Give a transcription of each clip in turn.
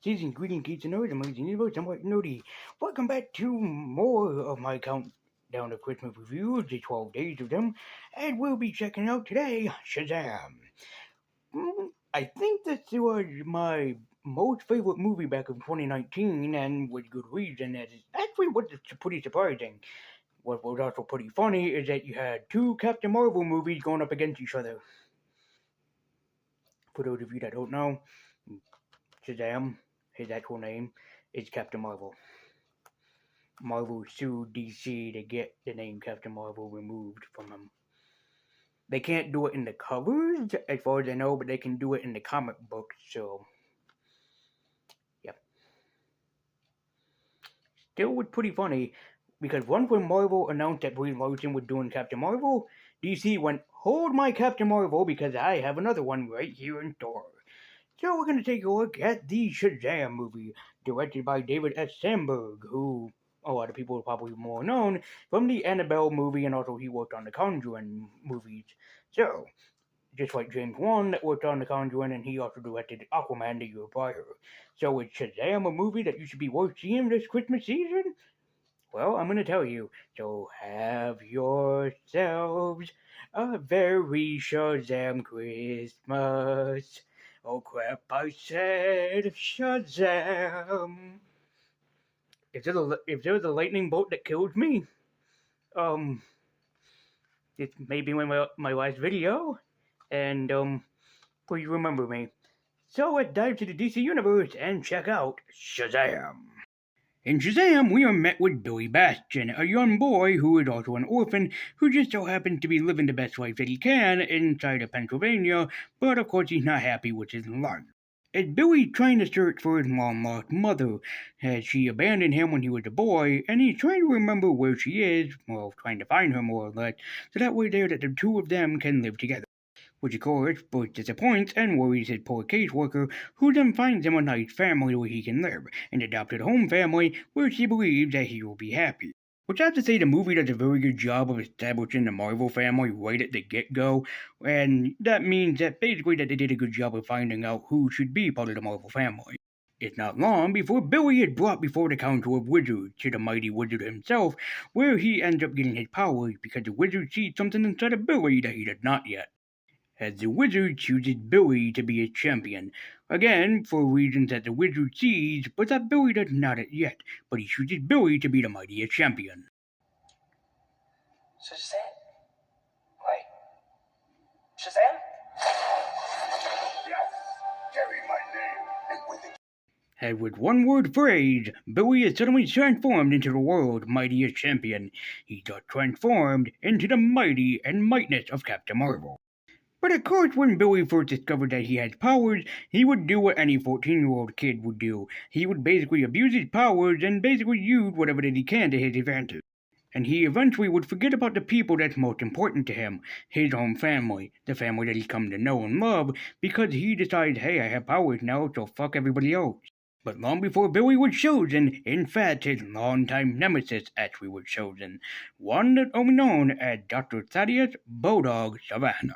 season greeting geeks and nerds, amazing universe, I'm White Nerdy. Welcome back to more of my countdown of Christmas reviews, the 12 days of them, and we'll be checking out today Shazam. I think this was my most favorite movie back in 2019, and with good reason, as it actually was pretty surprising. What was also pretty funny is that you had two Captain Marvel movies going up against each other. For those of you that don't know, Shazam, his actual name, is Captain Marvel. Marvel sued DC to get the name Captain Marvel removed from him. They can't do it in the covers, as far as I know, but they can do it in the comic books, so... Yep. Still was pretty funny, because once when Marvel announced that Brie Larson was doing Captain Marvel, DC went, hold my Captain Marvel, because I have another one right here in store. So we're going to take a look at the Shazam movie, directed by David S. Sandberg, who a lot of people are probably more known from the Annabelle movie, and also he worked on the Conjuring movies. So, just like James Wan that worked on the Conjuring, and he also directed Aquaman the year prior. So is Shazam a movie that you should be worth seeing this Christmas season? Well, I'm going to tell you. So have yourselves a very Shazam Christmas. Oh crap, I said Shazam. If there's a lightning bolt that kills me, it may be my last video, and please remember me. So let's dive to the DC Universe and check out Shazam. In Shazam, we are met with Billy Bastion, a young boy who is also an orphan who just so happens to be living the best life that he can inside of Pennsylvania, but of course he's not happy with his life. As Billy trying to search for his long-lost mother, as she abandoned him when he was a boy, and he's trying to remember where she is, well, trying to find her more or less, so that way there that the two of them can live together. Which of course both disappoints and worries his poor caseworker, who then finds him a nice family where he can live, an adopted home family where she believes that he will be happy. Which I have to say the movie does a very good job of establishing the Marvel family right at the get-go, and that means that basically that they did a good job of finding out who should be part of the Marvel family. It's not long before Billy is brought before the Council of Wizards to the mighty wizard himself, where he ends up getting his powers because the wizard sees something inside of Billy that he does not yet. As the wizard chooses Billy to be his champion. Again, for reasons that the wizard sees, but that Billy does not yet, but he chooses Billy to be the mightiest champion. Shazam? Wait. Shazam? Yes! Carry my name, and with it... And with one word phrase, Billy is suddenly transformed into the world's mightiest champion. He got transformed into the mighty and mightiness of Captain Marvel. But of course, when Billy first discovered that he had powers, he would do what any 14-year-old kid would do. He would basically abuse his powers and basically use whatever that he can to his advantage. And he eventually would forget about the people that's most important to him, his own family, the family that he's come to know and love, because he decides, hey, I have powers now, so fuck everybody else. But long before Billy was chosen, in fact, his longtime nemesis actually was chosen, one that only known as Dr. Thaddeus Bodog Savannah.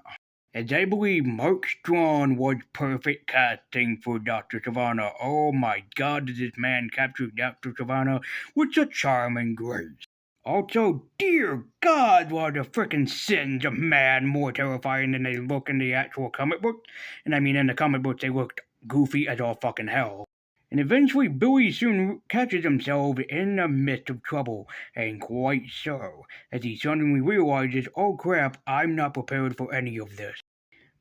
As I believe Mark Strong was perfect casting for Dr. Savannah. Oh my god, did this man capture Dr. Savannah with such charm and grace. Also, dear god, were the frickin' sins of man more terrifying than they look in the actual comic book. And I mean, in the comic books, they looked goofy as all fucking hell. And eventually, Billy soon catches himself in the midst of trouble, and quite so, as he suddenly realizes, oh crap, I'm not prepared for any of this.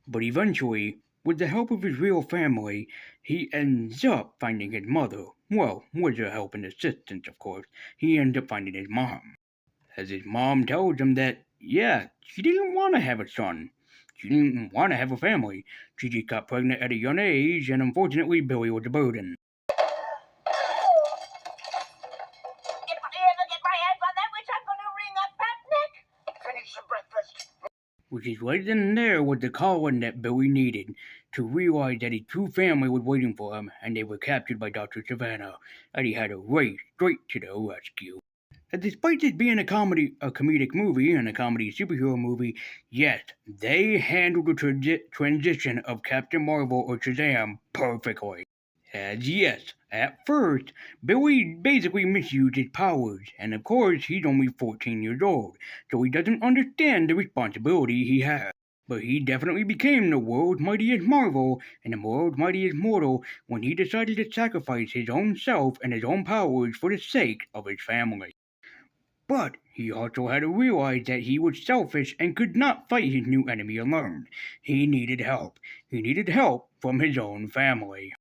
But eventually, with the help of his real family, he ends up finding his mother. Well, with the help and assistance, of course, he ends up finding his mom. As his mom tells him that, yeah, she didn't want to have a son. She didn't want to have a family. She just got pregnant at a young age, and unfortunately, Billy was a burden. Which is right in there with the calling that Billy needed to realize that his true family was waiting for him, and they were captured by Dr. Savannah, and he had to race straight to the rescue. And despite this being a comedic movie and a comedy superhero movie, yes, they handled the transition of Captain Marvel or Shazam perfectly. As yes, at first, Billy basically misused his powers, and of course he's only 14 years old, so he doesn't understand the responsibility he has. But he definitely became the world's mightiest marvel and the world's mightiest mortal when he decided to sacrifice his own self and his own powers for the sake of his family. But he also had to realize that he was selfish and could not fight his new enemy alone. He needed help. He needed help from his own family.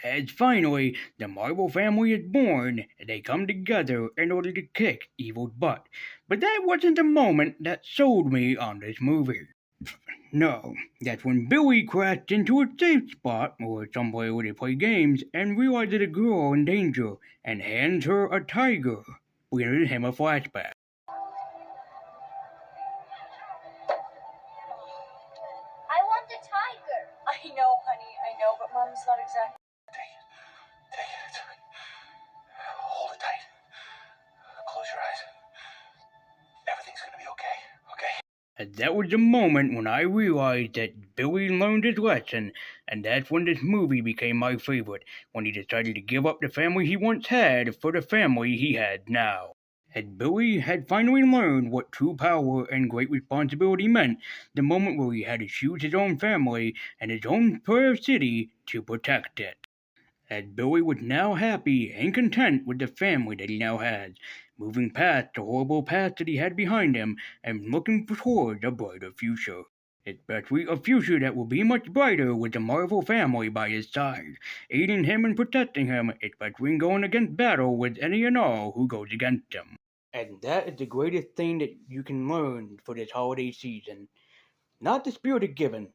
As finally the Marvel family is born, they come together in order to kick evil's butt. But that wasn't the moment that sold me on this movie. No, that's when Billy crashed into a safe spot or somewhere where they play games and realizes a girl in danger and hands her a tiger, bringing him a flashback. I want the tiger. I know, honey, I know, but Mom's not exactly. Take it. Hold it tight. Close your eyes. Everything's gonna be okay, okay? And that was the moment when I realized that Billy learned his lesson, and that's when this movie became my favorite, when he decided to give up the family he once had for the family he had now. And Billy had finally learned what true power and great responsibility meant the moment where he had to choose his own family and his own prayer city to protect it. And Billy was now happy and content with the family that he now had, moving past the horrible past that he had behind him and looking toward a brighter future. Especially a future that will be much brighter with the Marvel family by his side, aiding him and protecting him, especially in going against battle with any and all who goes against him. And that is the greatest thing that you can learn for this holiday season. Not the spirit of giving,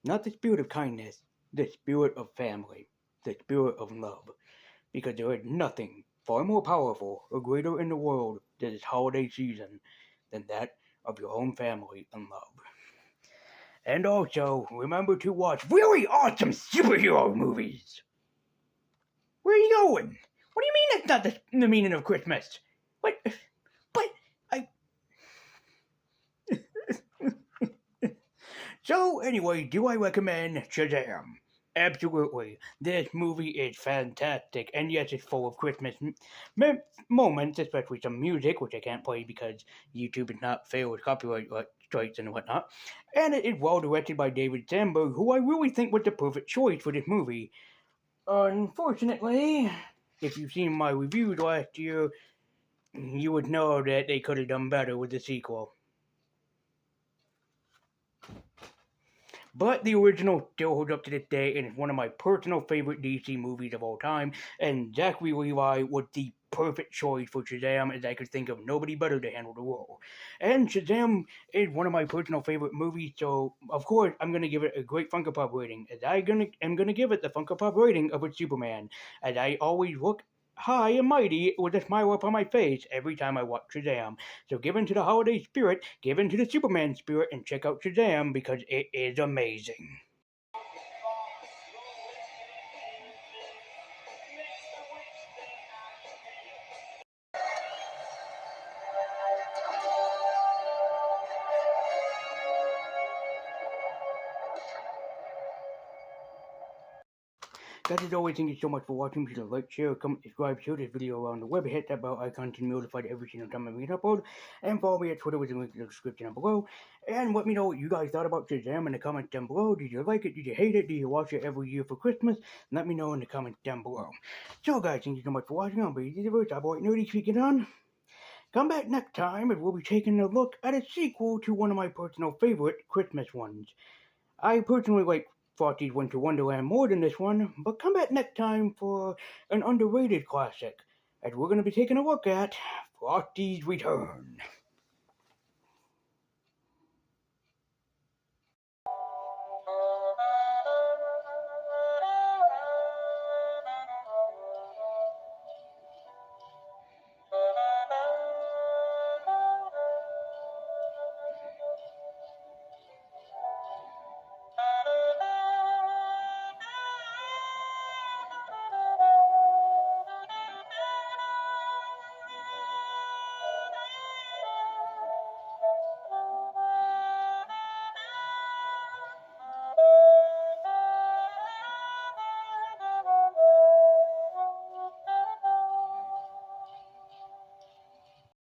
not the spirit of kindness, the spirit of family, the spirit of love. Because there is nothing far more powerful or greater in the world this holiday season than that of your own family and love. And also, remember to watch really awesome superhero movies. Where are you going? What do you mean that's not the meaning of Christmas? What? But I... So, anyway, do I recommend Shazam? Absolutely. This movie is fantastic, and yes, it's full of Christmas moments, especially some music, which I can't play because YouTube is not fair with copyright strikes and whatnot. And it is well directed by David Sandberg, who I really think was the perfect choice for this movie. Unfortunately, if you've seen my reviews last year, you would know that they could have done better with the sequel. But the original still holds up to this day and is one of my personal favorite DC movies of all time, and Zachary Levi was the perfect choice for Shazam, as I could think of nobody better to handle the role. And Shazam is one of my personal favorite movies, so of course I'm going to give it a great Funko Pop rating, as I'm going to give it the Funko Pop rating of a Superman, as I always look high and mighty with a smile upon my face every time I watch Shazam. So give in to the holiday spirit, give in to the Superman spirit, and check out Shazam because it is amazing. Guys, as always, thank you so much for watching. Please like, share, comment, subscribe, share this video around the web, hit that bell icon to be notified every single time I make an upload, and follow me at Twitter with the link in the description down below, and let me know what you guys thought about Shazam in the comments down below. Did you like it? Did you hate it? Did you watch it every year for Christmas? Let me know in the comments down below. So guys, thank you so much for watching. I'll be the Top Boy Nerdy speaking on. Come back next time, and we'll be taking a look at a sequel to one of my personal favorite Christmas ones. I personally like Frosty's Winter Wonderland more than this one, but come back next time for an underrated classic, as we're going to be taking a look at Frosty's Return.